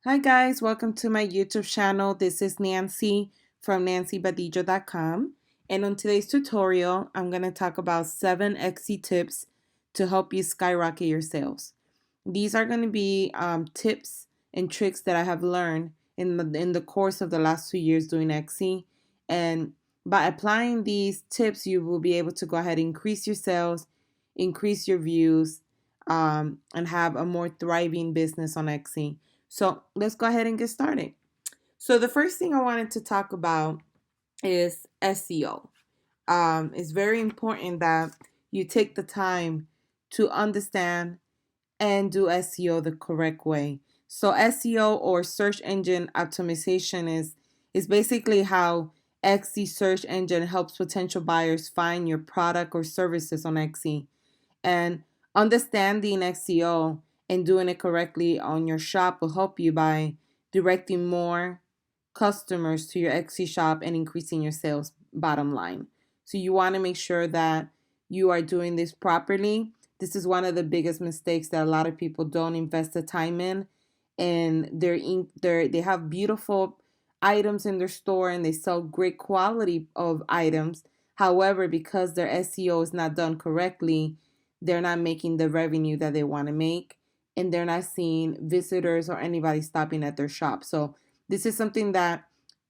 Hi guys, welcome to my YouTube channel. This is Nancy from nancybadillo.com. And on today's tutorial, I'm going to talk about 7 Etsy tips to help you skyrocket your sales. These are going to be tips and tricks that I have learned in the course of the last 2 years doing Etsy. And by applying these tips, you will be able to go ahead and increase your sales, increase your views, and have a more thriving business on Etsy. So let's go ahead and get started. So the first thing I wanted to talk about is SEO. It's very important that you take the time to understand and do SEO the correct way. So SEO, or search engine optimization, is basically how Etsy search engine helps potential buyers find your product or services on Etsy. And understanding SEO and doing it correctly on your shop will help you by directing more customers to your Etsy shop and increasing your sales bottom line. So you want to make sure that you are doing this properly. This is one of the biggest mistakes that a lot of people don't invest the time in, and they have beautiful items in their store and they sell great quality of items. However, because their SEO is not done correctly, they're not making the revenue that they want to make, and they're not seeing visitors or anybody stopping at their shop. So this is something that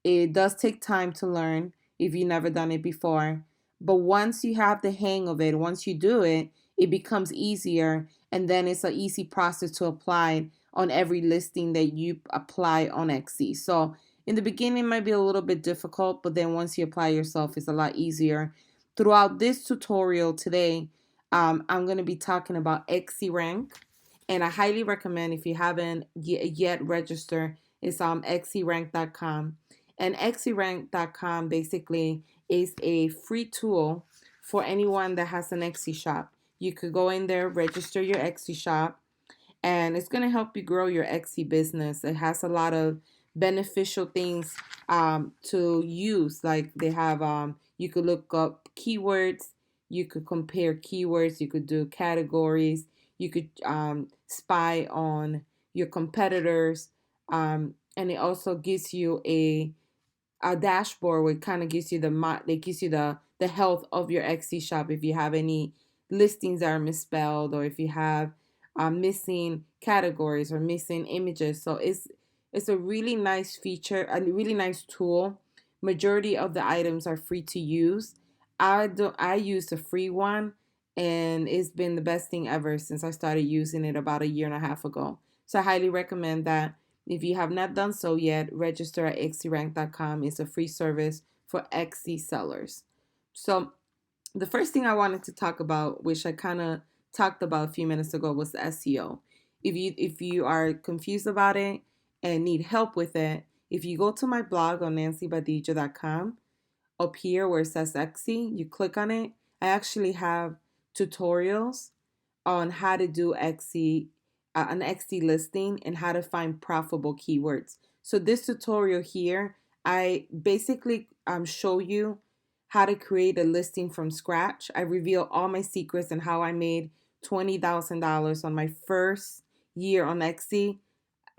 it does take time to learn if you've never done it before. But once you have the hang of it, once you do it, it becomes easier, and then it's an easy process to apply on every listing that you apply on Etsy. So in the beginning, it might be a little bit difficult, but then once you apply yourself, it's a lot easier. Throughout this tutorial today, I'm going to be talking about Etsy Rank, and I highly recommend, if you haven't yet registered, it's xyrank.com. And xyrank.com basically is a free tool for anyone that has an Etsy shop. You could go in there, register your Etsy shop, and it's going to help you grow your Etsy business. It has a lot of beneficial things to use. Like they have, you could look up keywords, you could compare keywords, you could do categories, you could spy on your competitors, and it also gives you a dashboard where it kind of gives you the health of your Etsy shop. If you have any listings that are misspelled, or if you have missing categories or missing images. So it's a really nice feature, a really nice tool. Majority of the items are free to use. I use the free one, and it's been the best thing ever since I started using it about a year and a half ago. So I highly recommend that. If you have not done so yet, register at xyrank.com. It's a free service for Etsy sellers. So the first thing I wanted to talk about, which I kind of talked about a few minutes ago, was the SEO. If you are confused about it and need help with it, if you go to my blog on nancybadillo.com, up here where it says Etsy, you click on it. I actually have tutorials on how to do an Etsy listing, and how to find profitable keywords. So this tutorial here, I basically show you how to create a listing from scratch. I reveal all my secrets and how I made $20,000 on my first year on Etsy,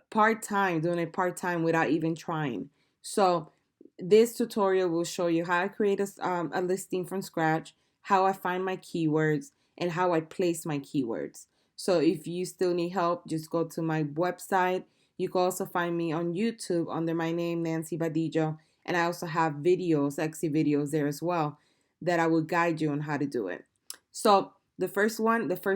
part-time, doing it part-time without even trying. So this tutorial will show you how I create a listing from scratch, how I find my keywords, and how I place my keywords. So if you still need help, just go to my website. You can also find me on YouTube under my name, Nancy Badillo, and I also have videos, Etsy videos there as well, that I will guide you on how to do it. So the first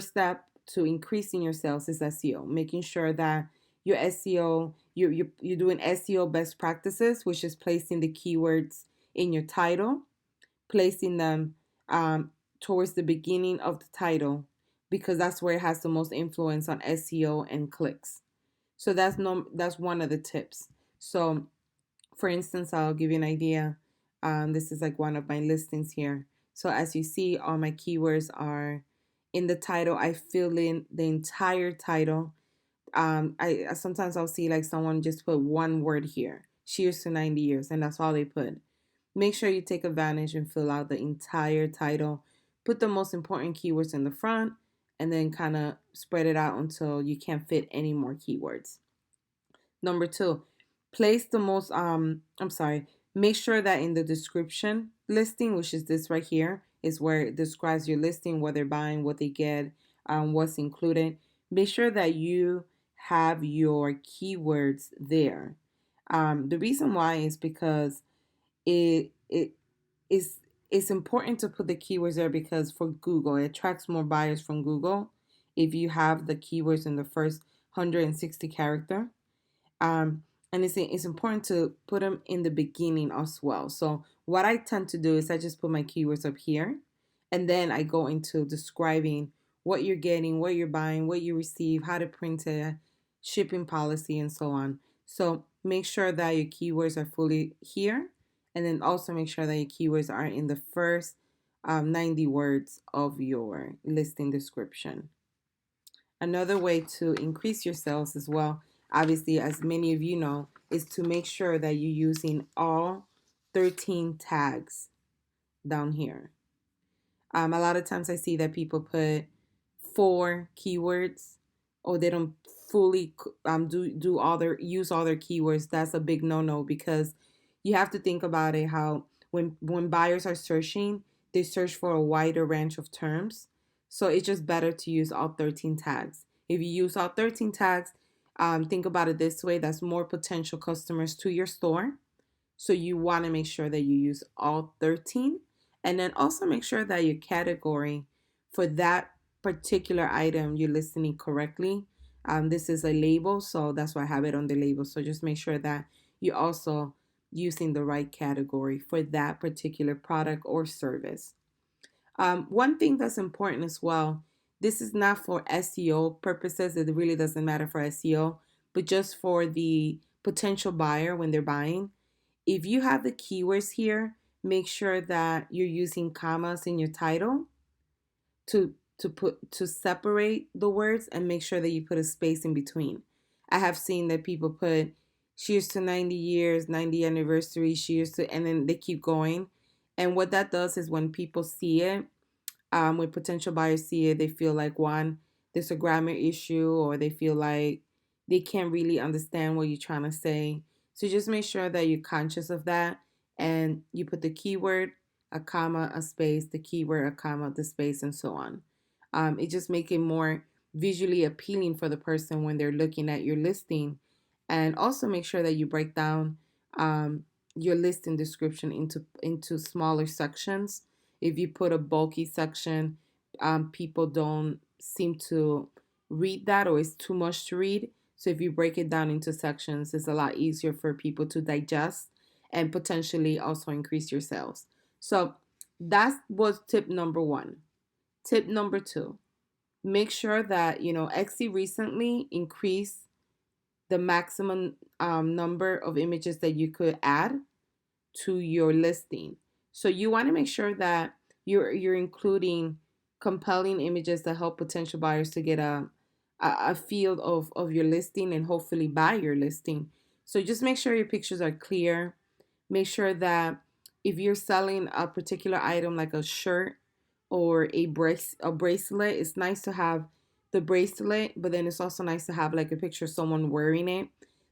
step to increasing your sales is SEO, making sure that your SEO, you're doing SEO best practices, which is placing the keywords in your title, placing them towards the beginning of the title, because that's where it has the most influence on SEO and clicks. So that's one of the tips. So for instance, I'll give you an idea. This is like one of my listings here. So as you see, all my keywords are in the title. I fill in the entire title. I sometimes I'll see like someone just put one word here, cheers to 90 years, and that's all they put. Make sure you take advantage and fill out the entire title. Put the most important keywords in the front, and then kind of spread it out until you can't fit any more keywords. Number two, place the most I'm sorry, make sure that in the description listing, which is this right here, is where it describes your listing, what they're buying, what they get, what's included. Make sure that you have your keywords there. The reason why is because it is it's important to put the keywords there because for Google, it attracts more buyers from Google if you have the keywords in the first 160 character. um, and it's important to put them in the beginning as well. So what I tend to do is I just put my keywords up here, and then I go into describing what you're getting, what you're buying, what you receive, how to print it, shipping policy, and so on. So make sure that your keywords are fully here, and then also make sure that your keywords are in the first 90 words of your listing description. Another way to increase your sales as well, obviously, as many of you know, is to make sure that you're using all 13 tags down here. A lot of times I see that people put four keywords, or they don't fully do all their use all their keywords. That's a big no-no because you have to think about it how when buyers are searching, they search for a wider range of terms. So it's just better to use all 13 tags. If you use all 13 tags, think about it this way: that's more potential customers to your store. So you want to make sure that you use all 13, and then also make sure that your category for that particular item you're listening correctly. This is a label, so that's why I have it on the label. So just make sure that you're also using the right category for that particular product or service. One thing that's important as well, this is not for SEO purposes, it really doesn't matter for SEO, but just for the potential buyer when they're buying. If you have the keywords here, make sure that you're using commas in your title to separate the words, and make sure that you put a space in between. I have seen that people put cheers to 90 years, 90 anniversary, cheers to, and then they keep going. And what that does is when people see it, when potential buyers see it, they feel like one, there's a grammar issue, or they feel like they can't really understand what you're trying to say. So just make sure that you're conscious of that, and you put the keyword, a comma, a space, the keyword, a comma, the space, and so on. It just make it more visually appealing for the person when they're looking at your listing, and also make sure that you break down your listing description into smaller sections. If you put a bulky section, people don't seem to read that, or it's too much to read. So if you break it down into sections, it's a lot easier for people to digest and potentially also increase your sales. So that was tip number one. Tip number two, make sure that, Etsy recently increased the maximum number of images that you could add to your listing. So you want to make sure that you're including compelling images that help potential buyers to get a feel of your listing and hopefully buy your listing. So just make sure your pictures are clear. Make sure that if you're selling a particular item like a shirt or a bracelet, it's nice to have the bracelet, but then it's also nice to have like a picture of someone wearing it.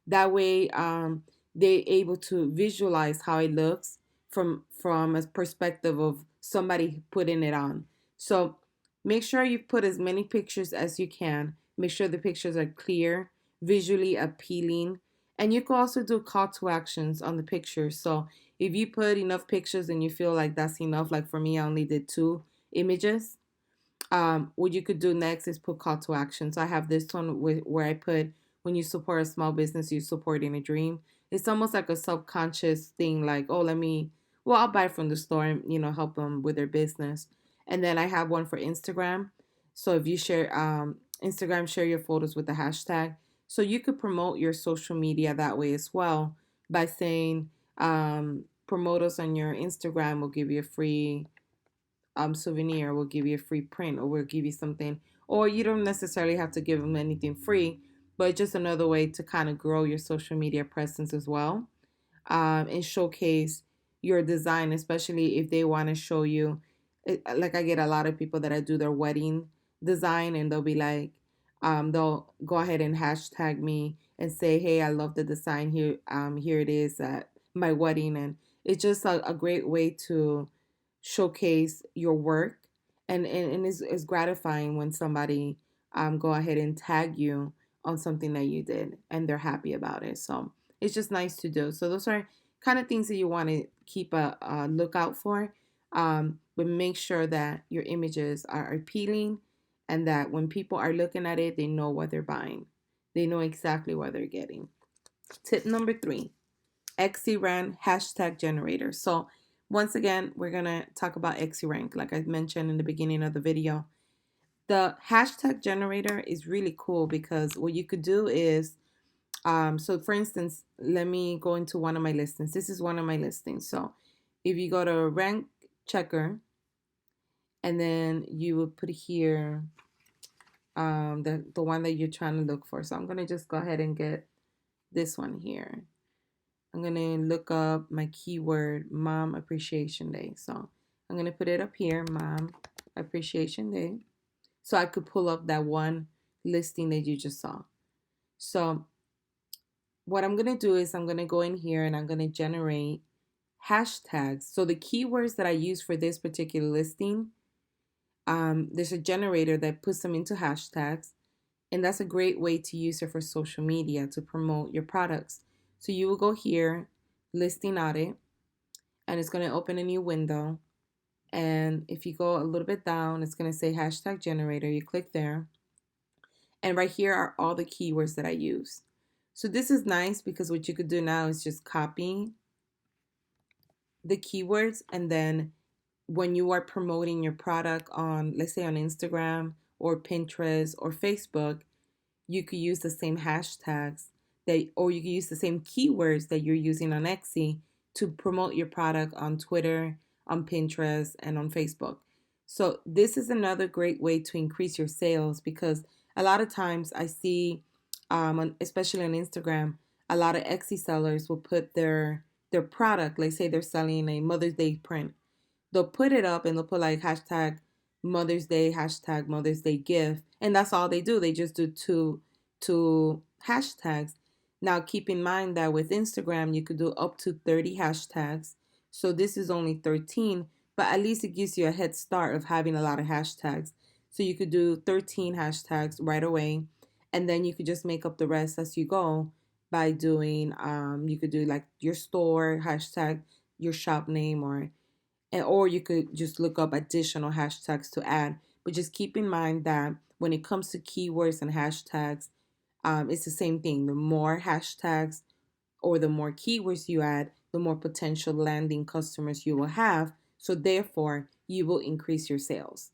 That way, they're able to visualize how it looks from a perspective of somebody putting it on. So make sure you put as many pictures as you can. Make sure the pictures are clear, visually appealing, and you can also do call to actions on the pictures. So if you put enough pictures and you feel like that's enough, like for me, I only did 2 images. What you could do next is put call to action. So I have this one where I put, when you support a small business, you supporting a dream. It's almost like a subconscious thing, like, oh, I'll buy from the store and, help them with their business. And then I have one for Instagram. So if you share Instagram, share your photos with the hashtag. So you could promote your social media that way as well by saying, promote us on your Instagram, will give you a free souvenir, we'll give you a free print, or we'll give you something. Or you don't necessarily have to give them anything free, but just another way to kind of grow your social media presence as well, and showcase your design, especially if they want to show you. Like I get a lot of people that I do their wedding design, and they'll be like, they'll go ahead and hashtag me and say, hey, I love the design here. Here it is at my wedding. And it's just a great way to showcase your work. And it's gratifying when somebody go ahead and tag you on something that you did and they're happy about it. So it's just nice to do. So those are kind of things that you want to keep a lookout for. But make sure that your images are appealing and that when people are looking at it, they know what they're buying. They know exactly what they're getting. Tip number 3, XCrank hashtag generator. So once again, we're going to talk about XCrank, like I mentioned in the beginning of the video. The hashtag generator is really cool because what you could do is, so for instance, let me go into one of my listings. This is one of my listings. So if you go to rank checker and then you would put here the one that you're trying to look for. So I'm going to just go ahead and get this one here. I'm going to look up my keyword, Mom Appreciation Day. So I'm going to put it up here, Mom Appreciation Day. So I could pull up that one listing that you just saw. So what I'm going to do is I'm going to go in here and I'm going to generate hashtags. So the keywords that I use for this particular listing, there's a generator that puts them into hashtags. And that's a great way to use it for social media to promote your products. So you will go here, listing audit, and it's going to open a new window. And if you go a little bit down, it's going to say hashtag generator. You click there. And right here are all the keywords that I use. So this is nice because what you could do now is just copy the keywords. And then when you are promoting your product on, let's say on Instagram or Pinterest or Facebook, you could use the same hashtags or you could use the same keywords that you're using on Etsy to promote your product on Twitter, on Pinterest, and on Facebook. So this is another great way to increase your sales because a lot of times I see, especially on Instagram, a lot of Etsy sellers will put their product, like say they're selling a Mother's Day print. They'll put it up and they'll put like hashtag Mother's Day, hashtag Mother's Day gift. And that's all they do. They just do two hashtags. Now keep in mind that with Instagram, you could do up to 30 hashtags. So this is only 13, but at least it gives you a head start of having a lot of hashtags. So you could do 13 hashtags right away. And then you could just make up the rest as you go by doing, you could do like your store hashtag, your shop name, or you could just look up additional hashtags to add. But just keep in mind that when it comes to keywords and hashtags, it's the same thing. The more hashtags or the more keywords you add, the more potential landing customers you will have. So therefore, you will increase your sales.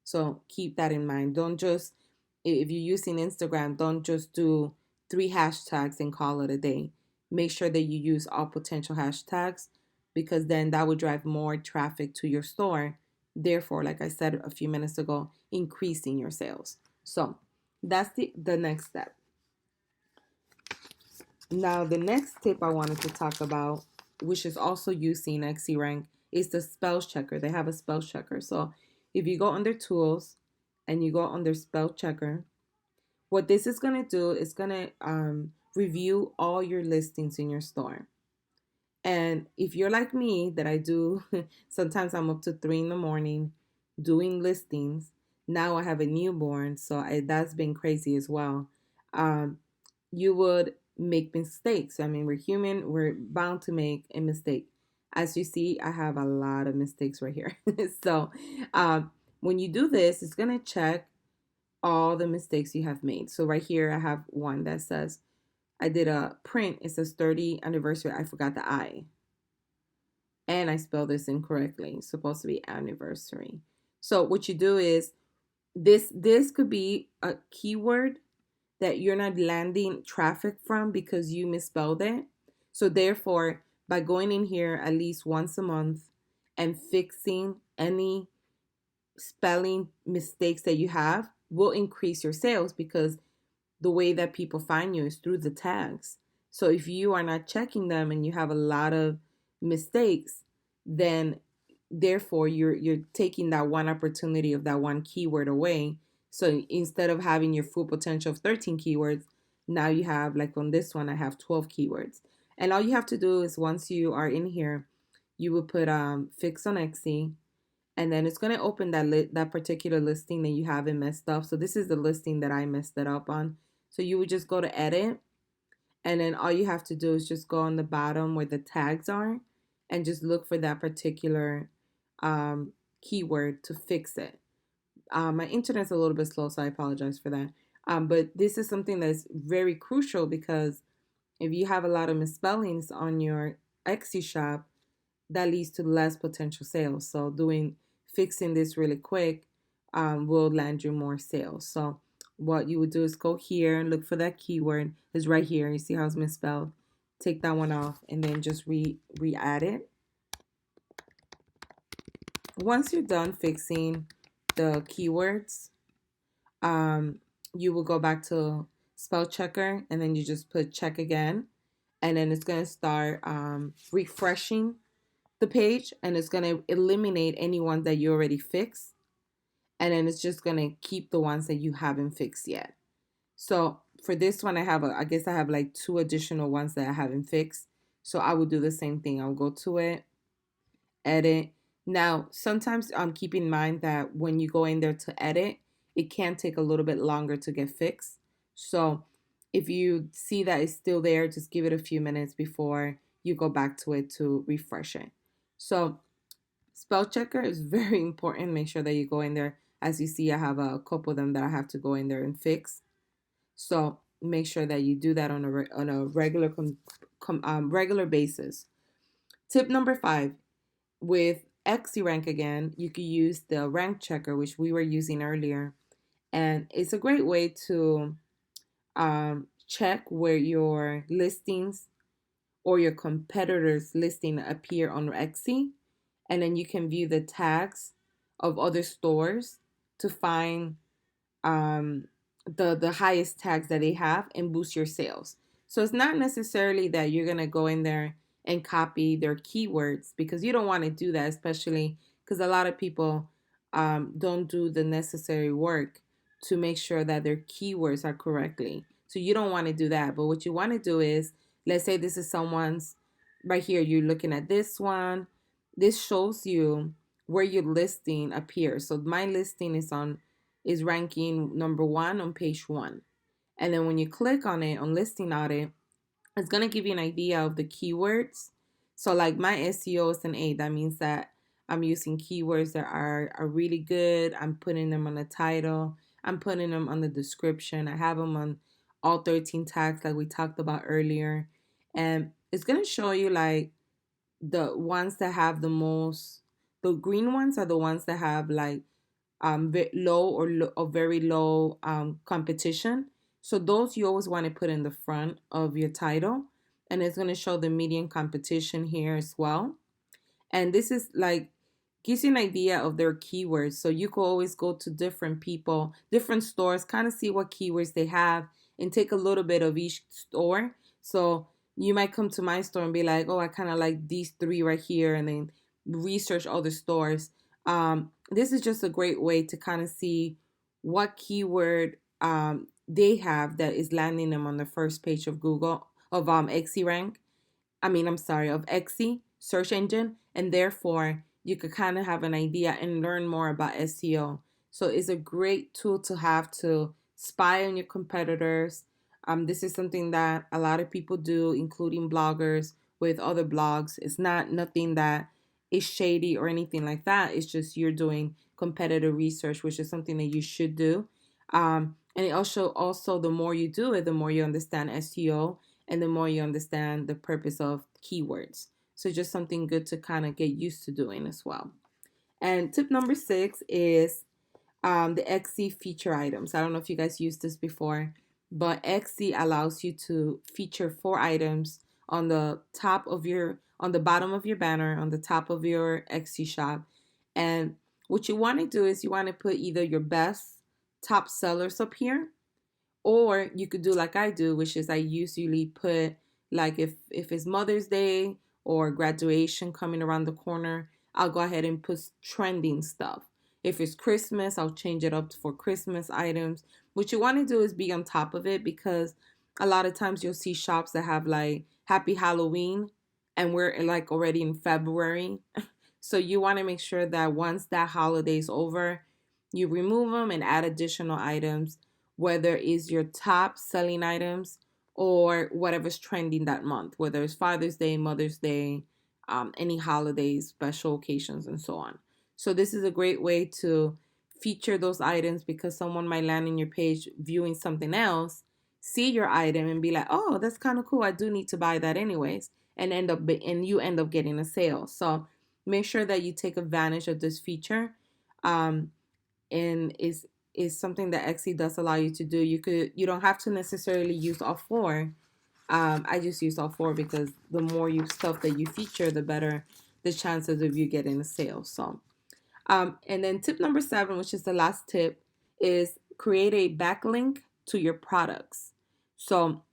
So keep that in mind. Don't just, if you're using Instagram, don't just do 3 hashtags and call it a day. Make sure that you use all potential hashtags because then that would drive more traffic to your store. Therefore, like I said a few minutes ago, increasing your sales. So that's the next step. Now, the next tip I wanted to talk about, which is also using XCrank, is the spell checker. They have a spell checker. So if you go under tools and you go under spell checker, what this is going to do is going to review all your listings in your store. And if you're like me, that I do, sometimes I'm up to 3 in the morning doing listings. Now I have a newborn, so that's been crazy as well. You would make mistakes. I mean, we're human, we're bound to make a mistake. As you see, I have a lot of mistakes right here. So when you do this, it's going to check all the mistakes you have made. So right here, I have one that says, I did a print. It says 30th anniversary. I forgot the I. And I spelled this incorrectly. It's supposed to be anniversary. So what you do is this could be a keyword that you're not landing traffic from because you misspelled it. So therefore, by going in here at least once a month and fixing any spelling mistakes that you have will increase your sales because the way that people find you is through the tags. So if you are not checking them and you have a lot of mistakes, then therefore you're taking that one opportunity of that one keyword away. So instead of having your full potential of 13 keywords, now you have, like on this one, I have 12 keywords. And all you have to do is once you are in here, you will put fix on Etsy, and then it's going to open that particular listing that you haven't messed up. So this is the listing that I messed it up on. So you would just go to edit, and then all you have to do is just go on the bottom where the tags are and just look for that particular keyword to fix it. My internet's a little bit slow, so I apologize for that. But this is something that's very crucial because if you have a lot of misspellings on your Etsy shop, that leads to less potential sales. So fixing this really quick will land you more sales. So what you would do is go here and look for that keyword. It's right here. You see how it's misspelled. Take that one off and then just re-add it. Once you're done fixing the keywords, you will go back to spell checker and then you just put check again, and then it's going to start refreshing the page, and it's going to eliminate any ones that you already fixed, and then it's just going to keep the ones that you haven't fixed yet. So for this one, I guess I have like 2 additional ones that I haven't fixed. So I will do the same thing. I'll go to it, edit. Now, sometimes keep in mind that when you go in there to edit, it can take a little bit longer to get fixed. So if you see that it's still there, just give it a few minutes before you go back to it to refresh it. So spell checker is very important. Make sure that you go in there. As you see, I have a couple of them that I have to go in there and fix. So make sure that you do that on a regular basis. Tip number 5, with Etsy rank again, you could use the rank checker, which we were using earlier, and it's a great way to check where your listings or your competitors' listing appear on Etsy, and then you can view the tags of other stores to find um, the highest tags that they have and boost your sales. So it's not necessarily that you're gonna go in there and copy their keywords, because you don't want to do that, especially because a lot of people don't do the necessary work to make sure that their keywords are correctly. So you don't want to do that. But what you want to do is, let's say this is someone's, right here, you're looking at this one. This shows you where your listing appears. So my listing is ranking number 1 on page 1. And then when you click on it on listing audit, it's going to give you an idea of the keywords. So like my SEO is an 8. That means that I'm using keywords that are really good. I'm putting them on the title. I'm putting them on the description. I have them on all 13 tags like we talked about earlier. And it's going to show you like the ones that have the green ones are the ones that have like low or very low competition. So those you always want to put in the front of your title, and it's going to show the median competition here as well. And this is like gives you an idea of their keywords. So you can always go to different people, different stores, kind of see what keywords they have and take a little bit of each store. So you might come to my store and be like, oh, I kind of like these 3 right here, and then research other stores. This is just a great way to kind of see what keyword they have that is landing them on the first page of Google, of Etsy rank. I'm sorry, of Etsy search engine, and therefore you could kind of have an idea and learn more about SEO. So it's a great tool to have to spy on your competitors. This is something that a lot of people do, including bloggers with other blogs. It's not nothing that is shady or anything like that. It's just you're doing competitor research, which is something that you should do. And it also the more you do it, the more you understand SEO and the more you understand the purpose of keywords. So just something good to kind of get used to doing as well. And tip number 6 is the Etsy feature items. I don't know if you guys used this before, but Etsy allows you to feature 4 items on the on the bottom of your banner, on the top of your Etsy shop. And what you want to do is you want to put either your best top sellers up here, or you could do like I do, which is I usually put, like, if it's Mother's Day or graduation coming around the corner, I'll go ahead and put trending stuff. If it's Christmas, I'll change it up for Christmas items. What you want to do is be on top of it, because a lot of times you'll see shops that have like Happy Halloween, and we're like already in February. So you want to make sure that once that holiday's over, you remove them and add additional items, whether it's your top selling items or whatever's trending that month, whether it's Father's Day, Mother's Day, any holidays, special occasions, and so on. So this is a great way to feature those items, because someone might land in your page viewing something else, see your item and be like, "Oh, that's kind of cool. I do need to buy that anyways," and you end up getting a sale. So make sure that you take advantage of this feature. Um, and is something that Etsy does allow you to do. You don't have to necessarily use all four. I just use all four because the more you stuff that you feature, the better the chances of you getting a sale. So and then tip number 7, which is the last tip, is create a backlink to your products. So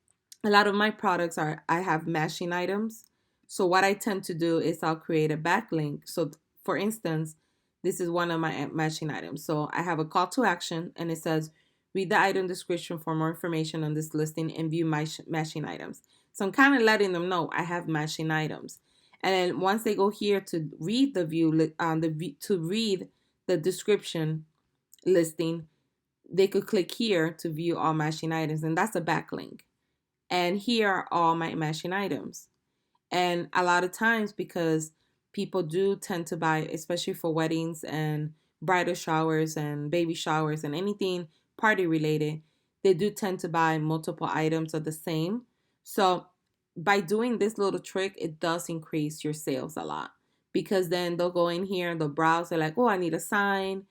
a lot of my products I have matching items. So what I tend to do is I'll create a backlink. So for instance, this is one of my matching items. So I have a call to action and it says, read the item description for more information on this listing and view my matching items. So I'm kind of letting them know I have matching items. And then once they go here to read to read the description listing, they could click here to view all matching items, and that's a backlink. And here are all my matching items. And a lot of times, because people do tend to buy, especially for weddings and bridal showers and baby showers and anything party related, they do tend to buy multiple items of the same. So by doing this little trick, it does increase your sales a lot, because then they'll go in here and they'll browse. They're like, oh, I need a sign.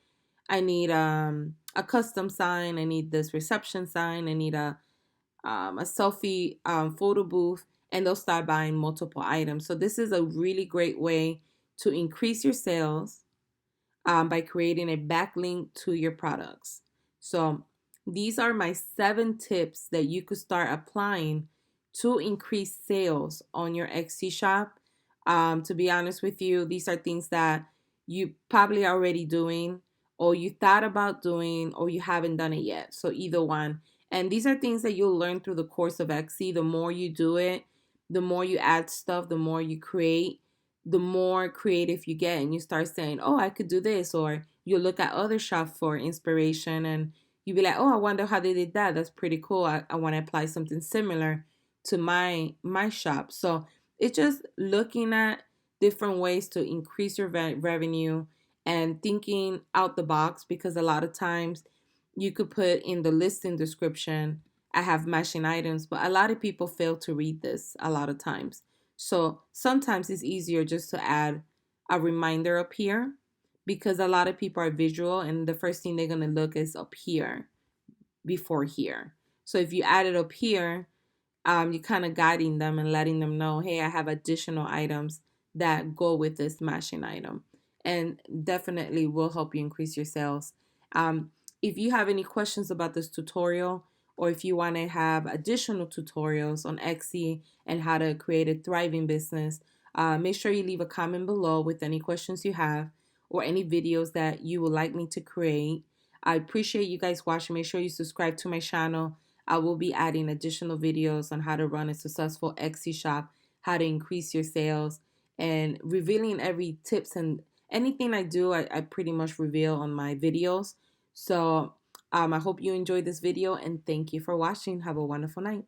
I need a custom sign. I need this reception sign. I need a selfie photo booth, and they'll start buying multiple items. So this is a really great way to increase your sales by creating a backlink to your products. So these are my 7 tips that you could start applying to increase sales on your Etsy shop. To be honest with you, these are things that you probably already doing, or you thought about doing, or you haven't done it yet. So either one. And these are things that you'll learn through the course of Etsy. The more you do it, the more you add stuff, the more you create, the more creative you get, and you start saying, oh, I could do this. Or you look at other shops for inspiration and you be like, oh, I wonder how they did that. That's pretty cool. I want to apply something similar to my shop. So it's just looking at different ways to increase your revenue and thinking out the box, because a lot of times you could put in the listing description, I have matching items, but a lot of people fail to read this a lot of times. So sometimes it's easier just to add a reminder up here, because a lot of people are visual and the first thing they're going to look is up here before here. So if you add it up here, you're kind of guiding them and letting them know, hey, I have additional items that go with this matching item, and definitely will help you increase your sales. If you have any questions about this tutorial, or if you want to have additional tutorials on Etsy and how to create a thriving business, make sure you leave a comment below with any questions you have or any videos that you would like me to create. I appreciate you guys watching. Make sure you subscribe to my channel. I will be adding additional videos on how to run a successful Etsy shop, how to increase your sales, and revealing every tips and anything I do, I pretty much reveal on my videos. So I hope you enjoyed this video, and thank you for watching. Have a wonderful night.